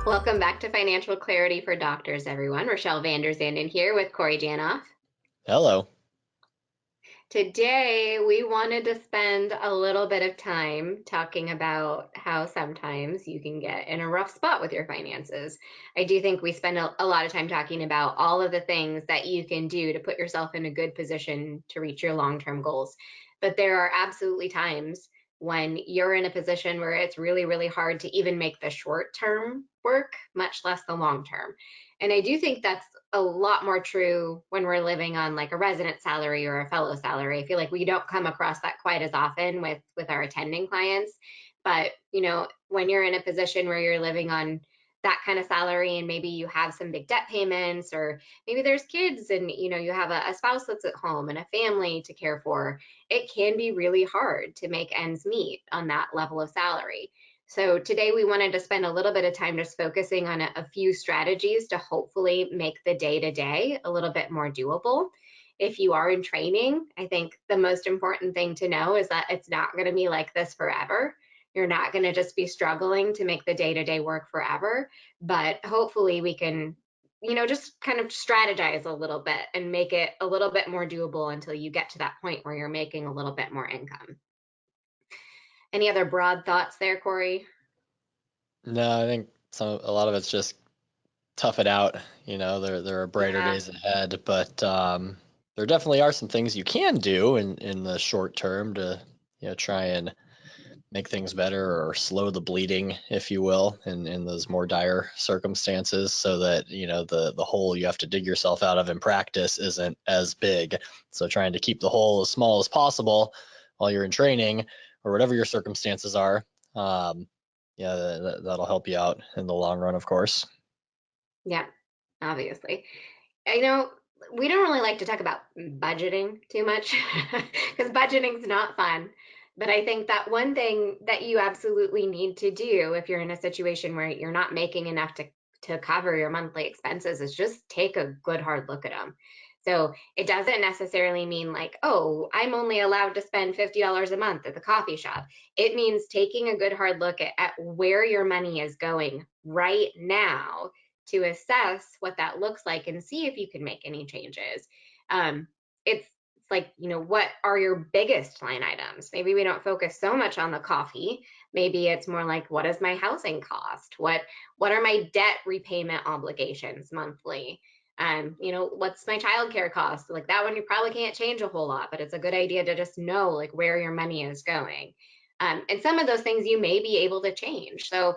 Welcome back to Financial Clarity for Doctors, everyone. Rochelle van der Zanden here with Corey Janoff. Hello. Today, we wanted to spend a little bit of time talking about how sometimes you can get in a rough spot with your finances. I do think we spend a lot of time talking about all of the things that you can do to put yourself in a good position to reach your long-term goals. But there are absolutely times when you're in a position where it's really, really hard to even make the short term work, much less the long term. And I do think that's a lot more true when we're living on like a resident salary or a fellow salary. I feel like we don't come across that quite as often with our attending clients. But, when you're in a position where you're living on that kind of salary and maybe you have some big debt payments, or maybe there's kids and you have a spouse that's at home and a family to care for, it can be really hard to make ends meet on that level of salary. So today we wanted to spend a little bit of time just focusing on a few strategies to hopefully make the day to day a little bit more doable. If you are in training, I think the most important thing to know is that it's not going to be like this forever. You're not going to just be struggling to make the day to day work forever, but hopefully we can, just kind of strategize a little bit and make it a little bit more doable until you get to that point where you're making a little bit more income. Any other broad thoughts there, Corey? No, I think a lot of it's just tough it out. There are brighter Yeah. days ahead, but there definitely are some things you can do in the short term to try and make things better or slow the bleeding, if you will, in those more dire circumstances, so that the hole you have to dig yourself out of in practice isn't as big. So trying to keep the hole as small as possible while you're in training or whatever your circumstances are. Yeah, that'll help you out in the long run, of course. Yeah, obviously. I know we don't really like to talk about budgeting too much because budgeting's not fun. But I think that one thing that you absolutely need to do if you're in a situation where you're not making enough to cover your monthly expenses is just take a good hard look at them. So it doesn't necessarily mean like, oh, I'm only allowed to spend $50 a month at the coffee shop. It means taking a good hard look at where your money is going right now to assess what that looks like and see if you can make any changes. It's like, what are your biggest line items? Maybe we don't focus so much on the coffee. Maybe it's more like, what is my housing cost? What are my debt repayment obligations monthly? What's my childcare cost? Like that one, you probably can't change a whole lot, but it's a good idea to just know like where your money is going. And some of those things you may be able to change. So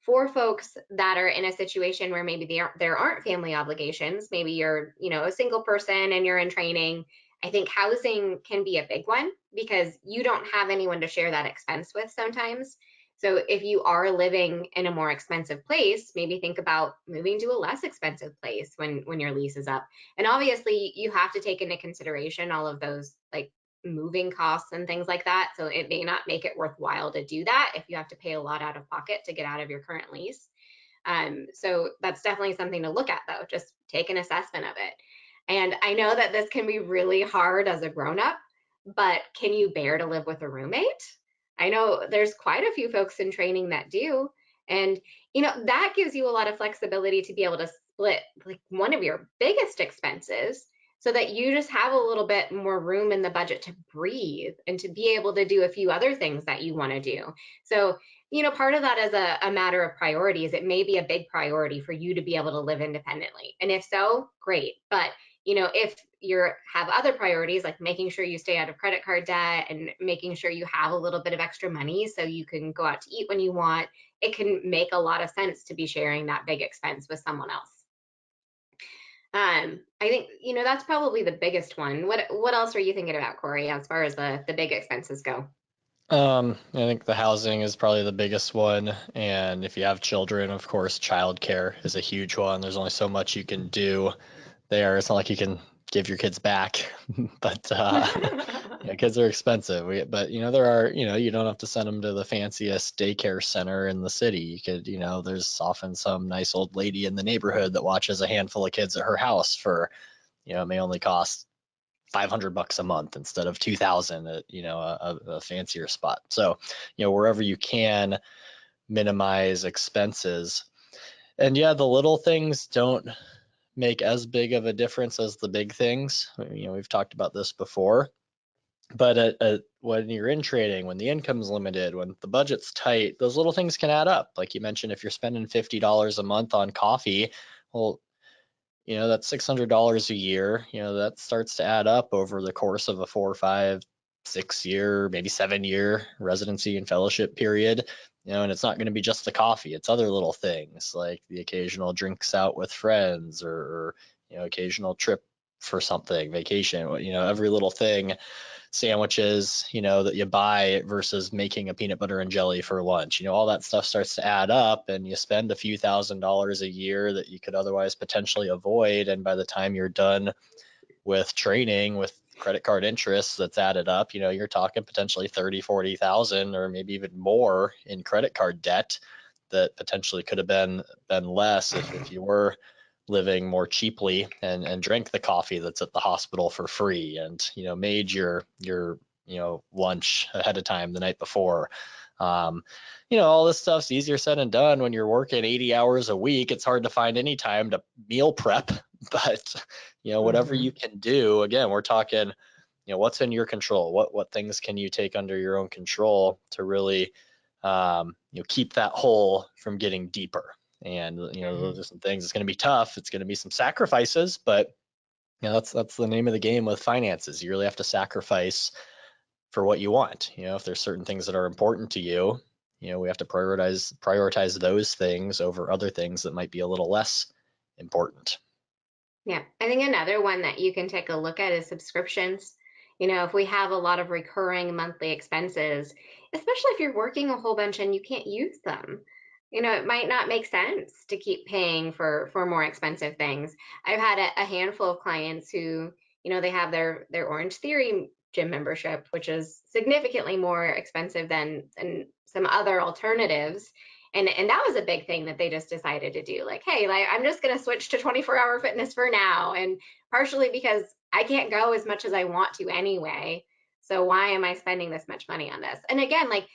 for folks that are in a situation where maybe there aren't family obligations, maybe you're, a single person and you're in training, I think housing can be a big one because you don't have anyone to share that expense with sometimes. So if you are living in a more expensive place, maybe think about moving to a less expensive place when your lease is up. And obviously you have to take into consideration all of those like moving costs and things like that. So it may not make it worthwhile to do that if you have to pay a lot out of pocket to get out of your current lease. So that's definitely something to look at, though. Just take an assessment of it. And I know that this can be really hard as a grown up, but can you bear to live with a roommate? I know there's quite a few folks in training that do. And, that gives you a lot of flexibility to be able to split like one of your biggest expenses so that you just have a little bit more room in the budget to breathe and to be able to do a few other things that you want to do. So, part of that is a matter of priorities. It may be a big priority for you to be able to live independently. And if so, great. But, if you have other priorities, like making sure you stay out of credit card debt and making sure you have a little bit of extra money so you can go out to eat when you want, it can make a lot of sense to be sharing that big expense with someone else. I think that's probably the biggest one. What else are you thinking about, Corey, as far as the big expenses go? I think the housing is probably the biggest one, and if you have children, of course, childcare is a huge one. There's only so much you can do there. It's not like you can give your kids back, but kids are expensive. But there are, you don't have to send them to the fanciest daycare center in the city. You could, there's often some nice old lady in the neighborhood that watches a handful of kids at her house for, it may only cost $500 a month instead of 2,000 at a fancier spot. So wherever you can minimize expenses. And yeah, the little things don't make as big of a difference as the big things. We've talked about this before, but when you're in trading, when the income's limited, when the budget's tight, those little things can add up. Like you mentioned, if you're spending $50 a month on coffee, well, that's $600 a year. That starts to add up over the course of a 4, 5, 6 year, maybe 7 year residency and fellowship period. And it's not going to be just the coffee. It's other little things like the occasional drinks out with friends, or occasional trip for something, vacation. Every little thing, sandwiches, that you buy versus making a peanut butter and jelly for lunch. All that stuff starts to add up, and you spend a few $1,000s a year that you could otherwise potentially avoid. And by the time you're done with training, with credit card interest that's added up, you're talking potentially 30, 40,000, or maybe even more in credit card debt that potentially could have been less if you were living more cheaply and drank the coffee that's at the hospital for free, and made your lunch ahead of time the night before. All this stuff's easier said than done when you're working 80 hours a week. It's hard to find any time to meal prep, but whatever Mm-hmm. you can do, again, we're talking what's in your control, what things can you take under your own control to really keep that hole from getting deeper. And Mm-hmm. those are some things. It's going to be tough. It's going to be some sacrifices, but that's the name of the game with finances. You really have to sacrifice for what you want. If there's certain things that are important to you, we have to prioritize those things over other things that might be a little less important. Yeah, I think another one that you can take a look at is subscriptions. If we have a lot of recurring monthly expenses, especially if you're working a whole bunch and you can't use them, it might not make sense to keep paying for more expensive things. I've had a handful of clients who, they have their Orange Theory gym membership, which is significantly more expensive than some other alternatives. And that was a big thing that they just decided to do. Like, hey, like I'm just going to switch to 24-hour fitness for now. And partially because I can't go as much as I want to anyway. So why am I spending this much money on this? And again, like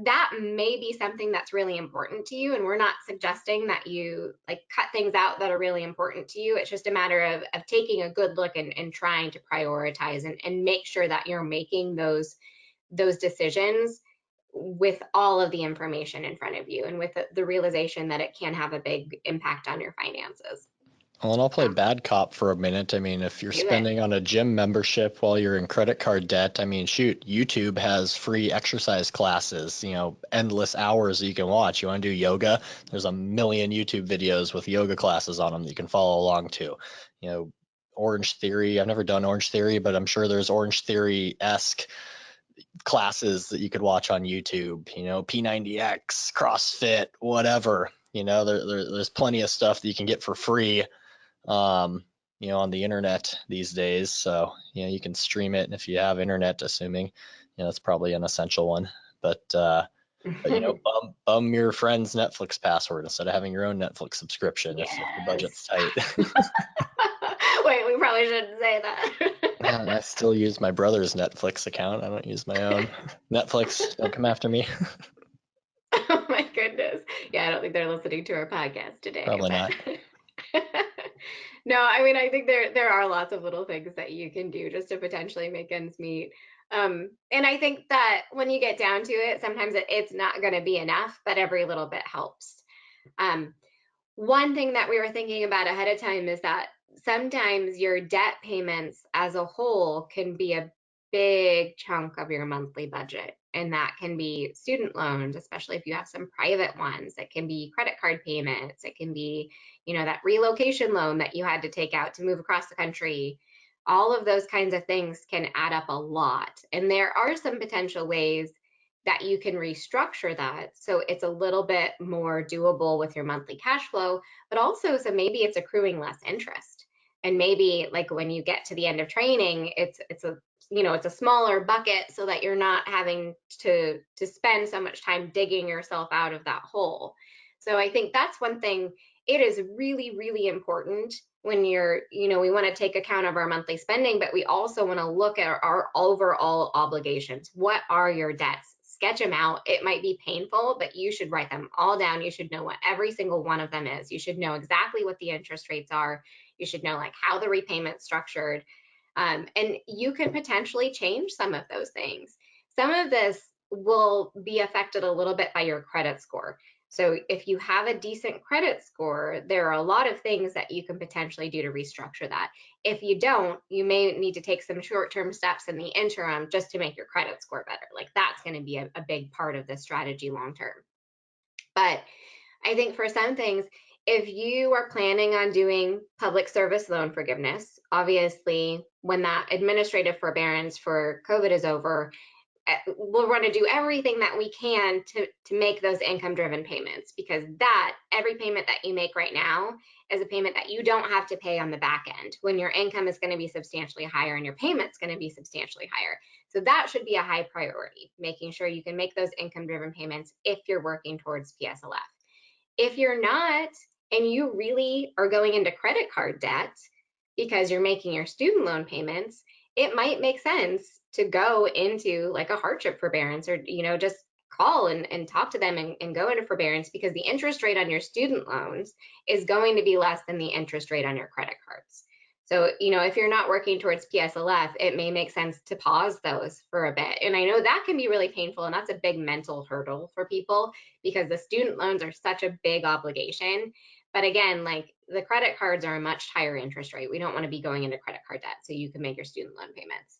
that may be something that's really important to you. And we're not suggesting that you like cut things out that are really important to you. It's just a matter of taking a good look and trying to prioritize and make sure that you're making those decisions with all of the information in front of you and with the realization that it can have a big impact on your finances. Well, and I'll play Yeah, bad cop for a minute. I mean, if you're do it. spending on a gym membership while you're in credit card debt, I mean, shoot, YouTube has free exercise classes, endless hours that you can watch. You want to do yoga? There's a million YouTube videos with yoga classes on them that you can follow along to. Orange Theory, I've never done Orange Theory, but I'm sure there's Orange Theory-esque classes that you could watch on YouTube, P90X, CrossFit, whatever. There's plenty of stuff that you can get for free um, on the internet these days. So, you can stream it. And if you have internet, assuming, that's probably an essential one. But bum your friend's Netflix password instead of having your own Netflix subscription if the budget's Yes. tight. Wait, we probably shouldn't say that. I still use my brother's Netflix account. I don't use my own. Netflix, don't come after me. Oh my goodness. Yeah, I don't think they're listening to our podcast today, Probably not. but no, I mean, I think there are lots of little things that you can do just to potentially make ends meet. And I think that when you get down to it, sometimes it's not going to be enough, but every little bit helps. Um, One thing that we were thinking about ahead of time is that sometimes your debt payments as a whole can be a big chunk of your monthly budget. And that can be student loans, especially if you have some private ones. It can be credit card payments. It can be, that relocation loan that you had to take out to move across the country. All of those kinds of things can add up a lot. And there are some potential ways that you can restructure that so it's a little bit more doable with your monthly cash flow, but also so maybe it's accruing less interest. And maybe like when you get to the end of training, it's a smaller bucket so that you're not having to spend so much time digging yourself out of that hole. So I think that's one thing. It is really, really important when we want to take account of our monthly spending, but we also want to look at our overall obligations. What are your debts sketch them out. It might be painful, but you should write them all down. You should know what every single one of them is. You should know exactly what the interest rates are. You should know like how the repayment's structured. And you can potentially change some of those things. Some of this will be affected a little bit by your credit score. So if you have a decent credit score, there are a lot of things that you can potentially do to restructure that. If you don't, you may need to take some short-term steps in the interim just to make your credit score better. Like that's going to be a big part of this strategy long term. But I think for some things, if you are planning on doing public service loan forgiveness, obviously when that administrative forbearance for COVID is over, we'll want to do everything that we can to make those income driven payments, because that every payment that you make right now is a payment that you don't have to pay on the back end when your income is going to be substantially higher and your payment's going to be substantially higher. So that should be a high priority, making sure you can make those income driven payments if you're working towards PSLF. If you're not, and you really are going into credit card debt because you're making your student loan payments, it might make sense to go into like a hardship forbearance, or just call and talk to them and go into forbearance, because the interest rate on your student loans is going to be less than the interest rate on your credit cards. So, if you're not working towards PSLF, it may make sense to pause those for a bit. And I know that can be really painful, and that's a big mental hurdle for people because the student loans are such a big obligation. But again, like the credit cards are a much higher interest rate. We don't want to be going into credit card debt so you can make your student loan payments.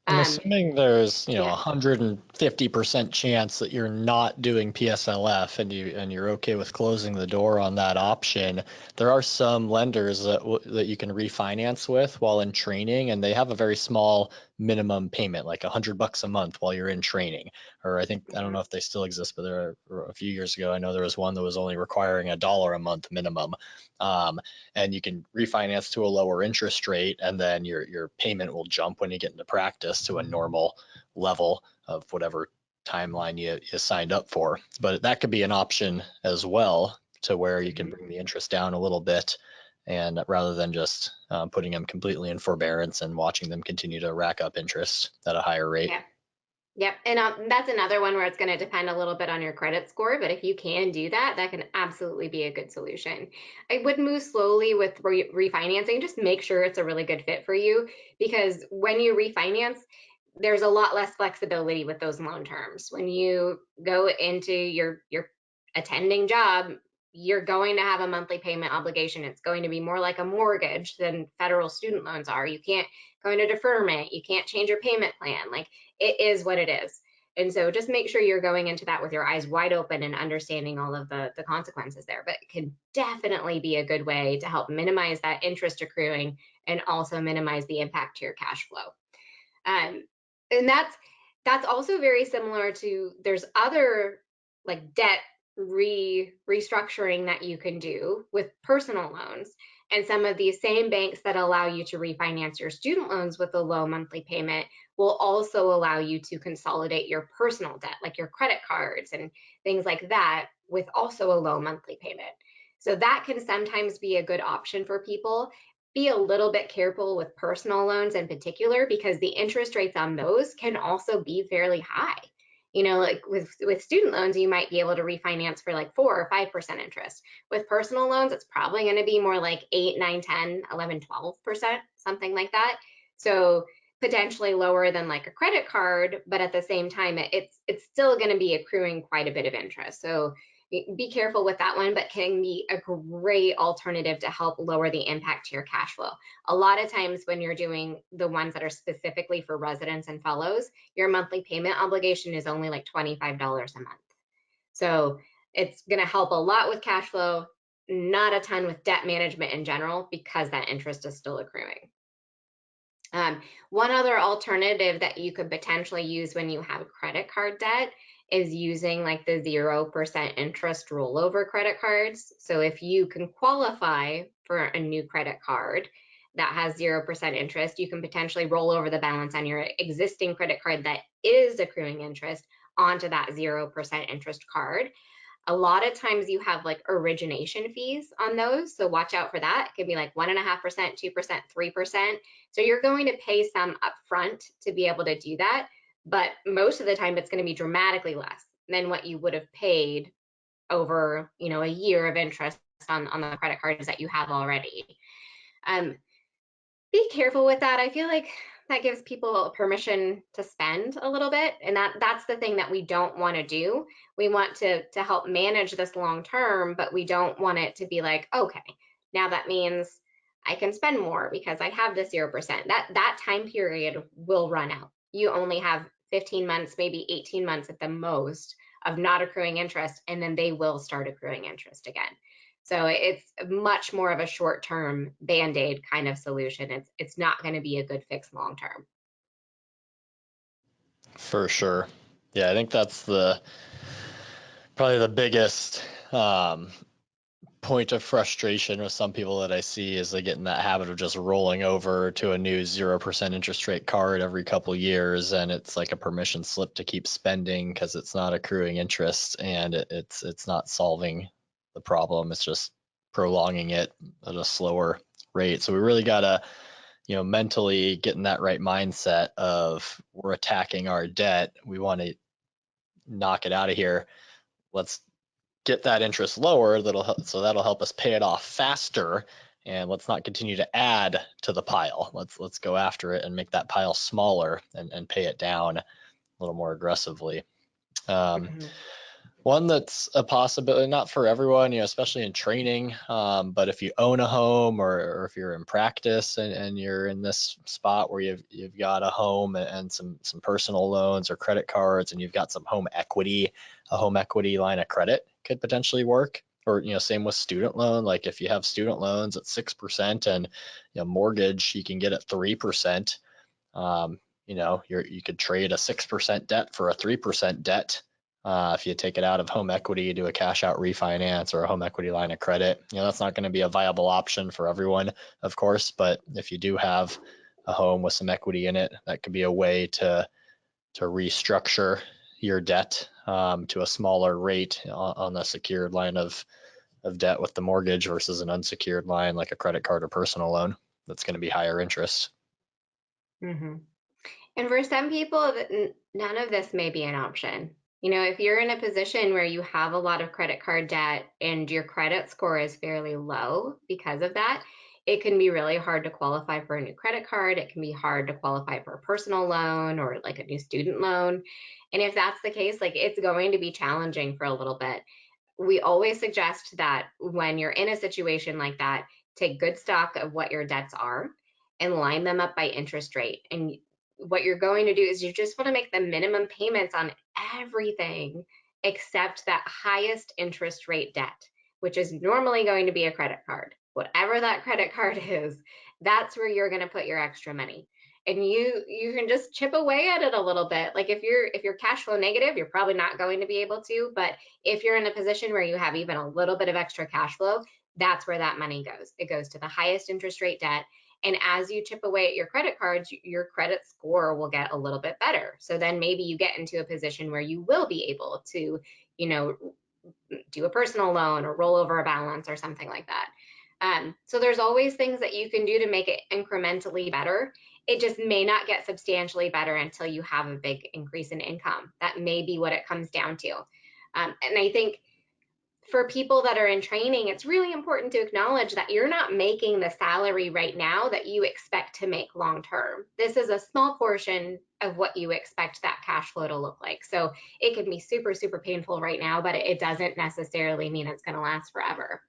I'm assuming there's, Yeah. 150% chance that you're not doing PSLF and you're okay with closing the door on that option. There are some lenders that you can refinance with while in training, and they have a very small minimum payment, like $100 a month while you're in training. Or I don't know if they still exist, but there are a few years ago, I know there was one that was only requiring $1 a month minimum. And you can refinance to a lower interest rate, and then your payment will jump when you get into practice to a normal level of whatever timeline you signed up for. But that could be an option as well, to where you can bring the interest down a little bit, and rather than just putting them completely in forbearance and watching them continue to rack up interest at a higher rate. Yeah. Yep. And that's another one where it's going to depend a little bit on your credit score. But if you can do that, that can absolutely be a good solution. I would move slowly with refinancing. Just make sure it's a really good fit for you, because when you refinance, there's a lot less flexibility with those loan terms. When you go into your attending job, you're going to have a monthly payment obligation. It's going to be more like a mortgage than federal student loans are. You can't go into deferment. You can't change your payment plan. Like, it is what it is. And so just make sure you're going into that with your eyes wide open and understanding all of the consequences there. But it can definitely be a good way to help minimize that interest accruing and also minimize the impact to your cash flow. And that's also very similar to, there's other like debt restructuring that you can do with personal loans, and some of these same banks that allow you to refinance your student loans with a low monthly payment will also allow you to consolidate your personal debt, like your credit cards and things like that, with also a low monthly payment. So that can sometimes be a good option for people. Be a little bit careful with personal loans in particular, because the interest rates on those can also be fairly high. Like with student loans, you might be able to refinance for like 4 or 5% interest. With personal loans, it's probably going to be more like 8, 9, 10, 11, 12%, something like that. So potentially lower than like a credit card, but at the same time, it's still going to be accruing quite a bit of interest. So be careful with that one, but can be a great alternative to help lower the impact to your cash flow. A lot of times when you're doing the ones that are specifically for residents and fellows, your monthly payment obligation is only like $25 a month. So it's going to help a lot with cash flow, not a ton with debt management in general, because that interest is still accruing. One other alternative that you could potentially use when you have credit card debt is using like the 0% interest rollover credit cards. So if you can qualify for a new credit card that has 0% interest, you can potentially roll over the balance on your existing credit card that is accruing interest onto that 0% interest card. A lot of times you have like origination fees on those, so watch out for that. It could be like 1.5%, 2%, 3%. So you're going to pay some upfront to be able to do that. but most of the time it's going to be dramatically less than what you would have paid over, a year of interest on the credit cards that you have already. Um, be careful with that. I feel like that gives people permission to spend a little bit, and that's the thing that we don't want to do. We want to help manage this long term, but we don't want it to be like, okay, now that means I can spend more because I have this 0%. That time period will run out. You only have 15 months, maybe 18 months at the most of not accruing interest, and then they will start accruing interest again. So it's much more of a short-term band-aid kind of solution. It's not going to be a good fix long term. For sure. Yeah, I think that's probably the biggest point of frustration with some people that I see is they get in that habit of just rolling over to a new 0% interest rate card every couple years, and it's like a permission slip to keep spending because it's not accruing interest, and it's not solving the problem. It's just prolonging it at a slower rate. So we really gotta, mentally get in that right mindset of we're attacking our debt. We want to knock it out of here. Let's get that interest lower. That'll help us pay it off faster, and let's not continue to add to the pile. Let's go after it and make that pile smaller and pay it down a little more aggressively. Mm-hmm. One that's a possibility, not for everyone, especially in training, but if you own a home, or if you're in practice and you're in this spot where you've got a home and some personal loans or credit cards, and you've got some home equity, a home equity line of credit could potentially work. Or same with student loan. Like if you have student loans at 6% and mortgage you can get at 3%, you could trade a 6% debt for a 3% debt. If you take it out of home equity, do a cash out refinance or a home equity line of credit, that's not going to be a viable option for everyone, of course. But if you do have a home with some equity in it, that could be a way to restructure your debt to a smaller rate on the secured line of debt with the mortgage versus an unsecured line like a credit card or personal loan that's going to be higher interest. Mm-hmm. And for some people, none of this may be an option. If you're in a position where you have a lot of credit card debt and your credit score is fairly low because of that, it can be really hard to qualify for a new credit card. It can be hard to qualify for a personal loan or like a new student loan. And if that's the case, like it's going to be challenging for a little bit. We always suggest that when you're in a situation like that, take good stock of what your debts are and line them up by interest rate. And what you're going to do is you just want to make the minimum payments on everything except that highest interest rate debt, which is normally going to be a credit card. Whatever that credit card is, that's where you're going to put your extra money. And you can just chip away at it a little bit. Like if you're cash flow negative, you're probably not going to be able to, but if you're in a position where you have even a little bit of extra cash flow, that's where that money goes. It goes to the highest interest rate debt. And as you chip away at your credit cards, your credit score will get a little bit better. So then maybe you get into a position where you will be able to, do a personal loan or roll over a balance or something like that. So there's always things that you can do to make it incrementally better. It just may not get substantially better until you have a big increase in income. That may be what it comes down to. And I think for people that are in training, it's really important to acknowledge that you're not making the salary right now that you expect to make long term. This is a small portion of what you expect that cash flow to look like. So it can be super, super painful right now, but it doesn't necessarily mean it's going to last forever.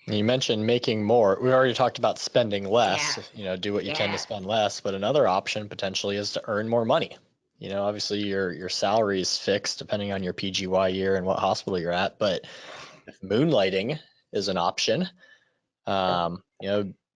You mentioned making more. We already talked about spending Yeah. less, do what you can to Yeah. spend less, but another option potentially is to earn more money. Obviously your salary is fixed depending on your PGY year and what hospital you're at, but if moonlighting is an option,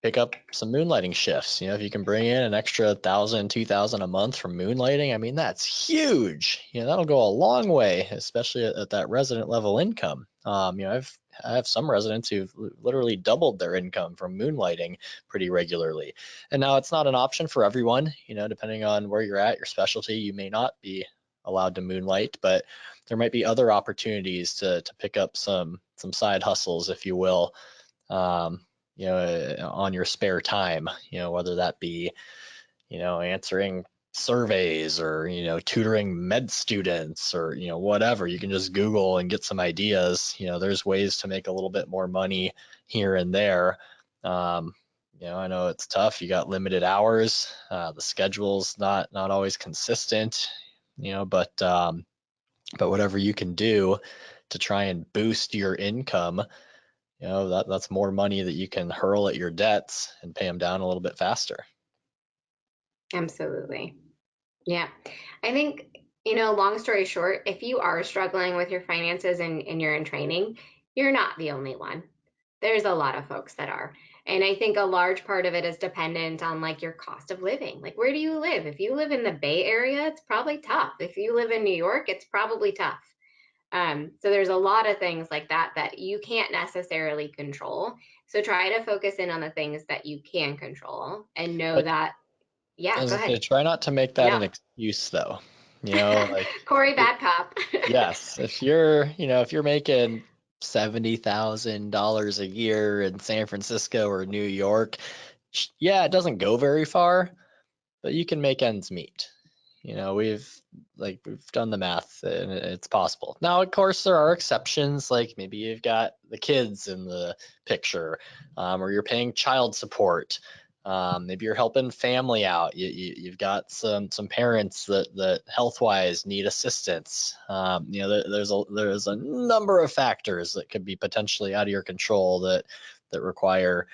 pick up some moonlighting shifts. If you can bring in an extra 1,000, 2,000 a month from moonlighting, I mean, that's huge. That'll go a long way, especially at that resident level income. I have some residents who've literally doubled their income from moonlighting pretty regularly. And now it's not an option for everyone, depending on where you're at, your specialty, you may not be allowed to moonlight, but there might be other opportunities to pick up some side hustles, if you will, on your spare time, whether that be, answering surveys or, tutoring med students or, whatever. You can just Google and get some ideas. There's ways to make a little bit more money here and there. I know it's tough. You got limited hours. The schedule's not always consistent, but whatever you can do to try and boost your income, that's more money that you can hurl at your debts and pay them down a little bit faster. Absolutely. Yeah. I think, long story short, if you are struggling with your finances and you're in training, you're not the only one. There's a lot of folks that are. And I think a large part of it is dependent on like your cost of living. Like, where do you live? If you live in the Bay Area, it's probably tough. If you live in New York, it's probably tough. So there's a lot of things like that that you can't necessarily control. So try to focus in on the things that you can control and know But that, yeah, as go I say, ahead. try not to make that No. an excuse though. Like Corey, bad cop. yes, if you're making $70,000 a year in San Francisco or New York, yeah, it doesn't go very far, but you can make ends meet. We've done the math and it's possible. Now, of course, there are exceptions, like maybe you've got the kids in the picture, or you're paying child support. Maybe you're helping family out. You've got some parents that health wise need assistance. There's a number of factors that could be potentially out of your control that require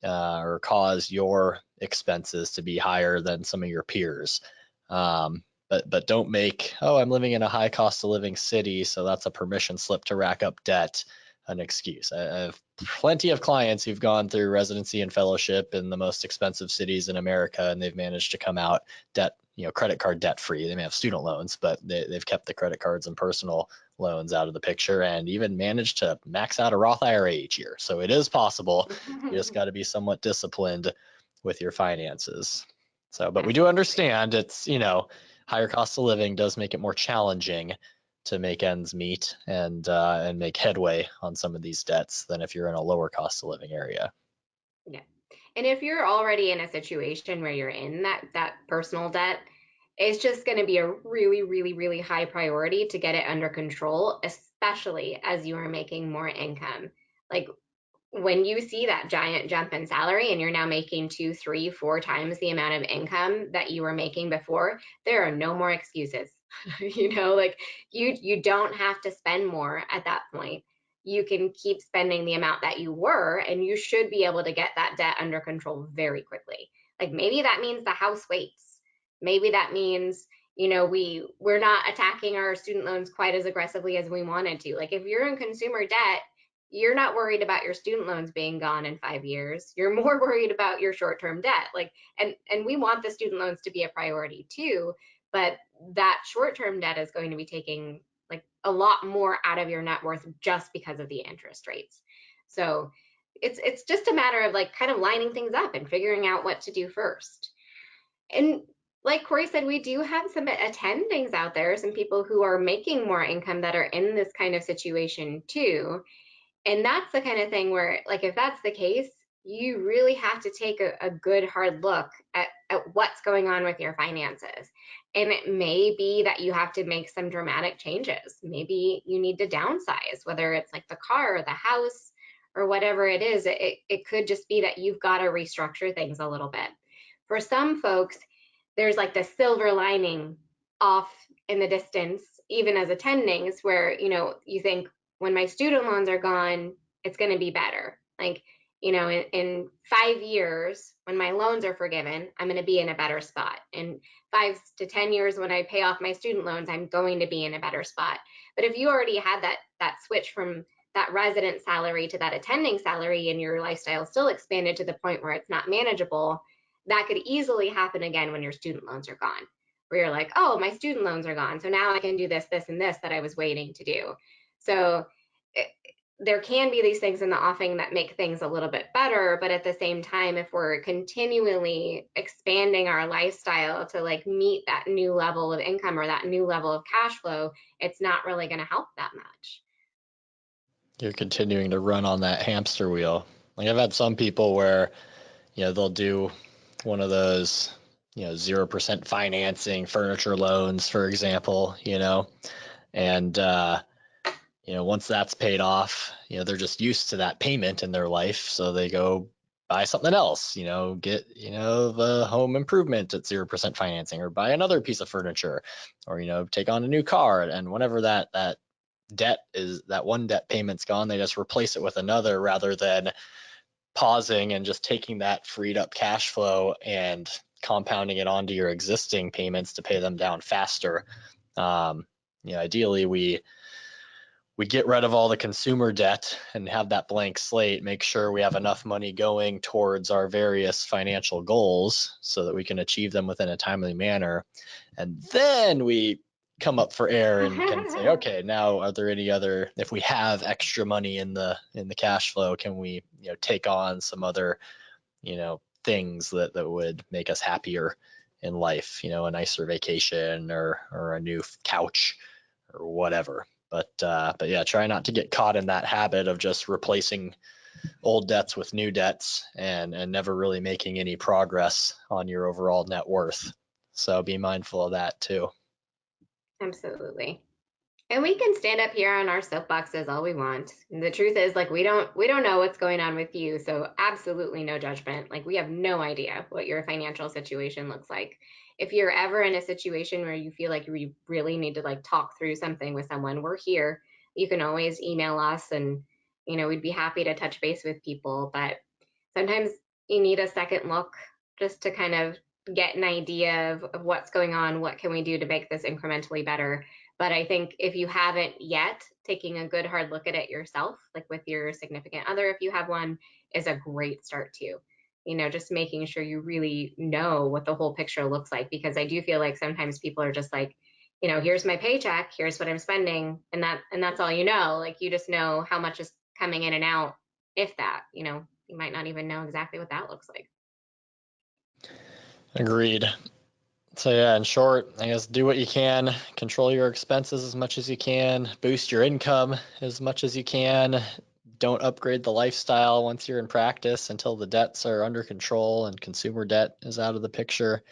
or cause your expenses to be higher than some of your peers. But don't make, oh, I'm living in a high cost of living city, so that's a permission slip to rack up debt, an excuse. I have plenty of clients who've gone through residency and fellowship in the most expensive cities in America, and they've managed to come out credit card debt free. They may have student loans, but they've kept the credit cards and personal loans out of the picture, and even managed to max out a Roth IRA each year. So it is possible. You just got to be somewhat disciplined with your finances. So, but we do Absolutely. understand it's, higher cost of living does make it more challenging to make ends meet and make headway on some of these debts than if you're in a lower cost of living area. Yeah. And if you're already in a situation where you're in that personal debt, it's just going to be a really, really, really high priority to get it under control, especially as you are making more income. Like when you see that giant jump in salary and you're now making two, three, four times the amount of income that you were making before, there are no more excuses. Like you don't have to spend more at that point. You can keep spending the amount that you were, and you should be able to get that debt under control very quickly. Like maybe that means the house waits. Maybe that means we're not attacking our student loans quite as aggressively as we wanted to. Like if you're in consumer debt, you're not worried about your student loans being gone in 5 years. You're more worried about your short-term debt. Like, and we want the student loans to be a priority too, but that short-term debt is going to be taking like a lot more out of your net worth just because of the interest rates. So it's just a matter of like kind of lining things up and figuring out what to do first. And like Corey said, we do have some attendings out there, some people who are making more income that are in this kind of situation too. And that's the kind of thing where, like, if that's the case, you really have to take a good hard look at what's going on with your finances. And it may be that you have to make some dramatic changes. Maybe you need to downsize, whether it's like the car or the house or whatever it is. It could just be that you've got to restructure things a little bit. For some folks, there's like the silver lining off in the distance, even as attendings, where you think when my student loans are gone, it's going to be better. Like, in 5 years, when my loans are forgiven, I'm going to be in a better spot. In 5 to 10 years, when I pay off my student loans, I'm going to be in a better spot. But if you already had that switch from that resident salary to that attending salary and your lifestyle still expanded to the point where it's not manageable, that could easily happen again when your student loans are gone, where you're like, oh, my student loans are gone. So now I can do this, this, and this that I was waiting to do. So it, there can be these things in the offing that make things a little bit better. But at the same time, if we're continually expanding our lifestyle to like meet that new level of income or that new level of cash flow, it's not really going to help that much. You're continuing to run on that hamster wheel. Like I've had some people where, they'll do one of those 0% financing, furniture loans, for example, and once that's paid off, they're just used to that payment in their life. So they go buy something else, get, the home improvement at 0% financing, or buy another piece of furniture, or, take on a new car. And whenever that one debt payment's gone, they just replace it with another, rather than pausing and just taking that freed up cash flow and compounding it onto your existing payments to pay them down faster. Ideally, we get rid of all the consumer debt and have that blank slate, make sure we have enough money going towards our various financial goals so that we can achieve them within a timely manner. And then we come up for air and can say, okay, now are there any other, if we have extra money in the cash flow, can we, take on some other, things that would make us happier in life, a nicer vacation or a new couch or whatever. But yeah, try not to get caught in that habit of just replacing old debts with new debts and never really making any progress on your overall net worth. So be mindful of that too. Absolutely. And we can stand up here on our soapboxes all we want. And the truth is, like, we don't know what's going on with you, so absolutely no judgment. Like, we have no idea what your financial situation looks like. If you're ever in a situation where you feel like you really need to like talk through something with someone, we're here. You can always email us, and we'd be happy to touch base with people. But sometimes you need a second look just to kind of get an idea of what's going on, what can we do to make this incrementally better. But I think if you haven't yet, taking a good hard look at it yourself, like with your significant other, if you have one, is a great start too. Just making sure you really know what the whole picture looks like, because I do feel like sometimes people are just like, here's my paycheck, here's what I'm spending, and that's all like you just know how much is coming in and out, if that, you might not even know exactly what that looks like. Agreed. So yeah, in short, I guess do what you can, control your expenses as much as you can, boost your income as much as you can. Don't upgrade the lifestyle once you're in practice until the debts are under control and consumer debt is out of the picture.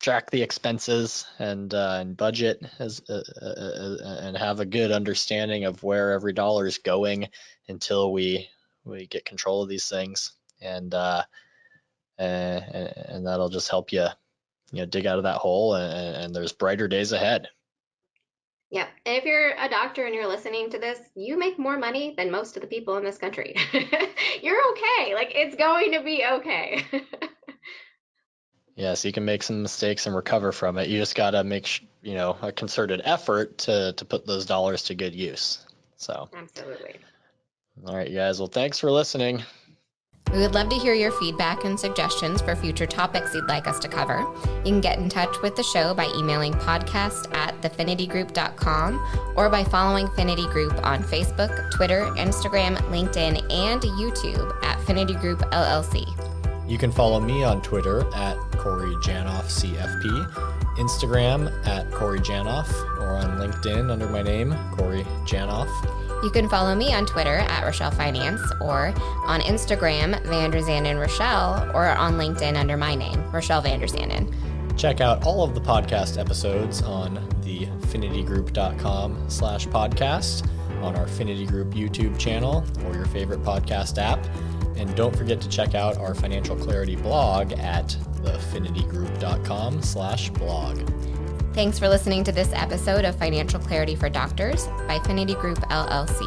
Track the expenses and budget and have a good understanding of where every dollar is going until we get control of these things, and that'll just help you dig out of that hole, and there's brighter days ahead. Yeah. And if you're a doctor and you're listening to this, you make more money than most of the people in this country. You're okay. Like, it's going to be okay. Yes, you can make some mistakes and recover from it. You just got to make, a concerted effort to put those dollars to good use. So, Absolutely. All right, you guys. Well, thanks for listening. We would love to hear your feedback and suggestions for future topics you'd like us to cover. You can get in touch with the show by emailing podcast@thefinitygroup.com or by following Finity Group on Facebook, Twitter, Instagram, LinkedIn, and YouTube at Finity Group LLC. You can follow me on Twitter at Corey Janoff CFP, Instagram at Corey Janoff, or on LinkedIn under my name, Corey Janoff. You can follow me on Twitter at Rochelle Finance, or on Instagram, Vanderzanden Rochelle, or on LinkedIn under my name, Rochelle Vanderzanden. Check out all of the podcast episodes on the finitygroup.com/podcast, on our Finity Group YouTube channel, or your favorite podcast app. And don't forget to check out our financial clarity blog at thefinitygroup.com/blog. Thanks for listening to this episode of Financial Clarity for Doctors by Finity Group LLC.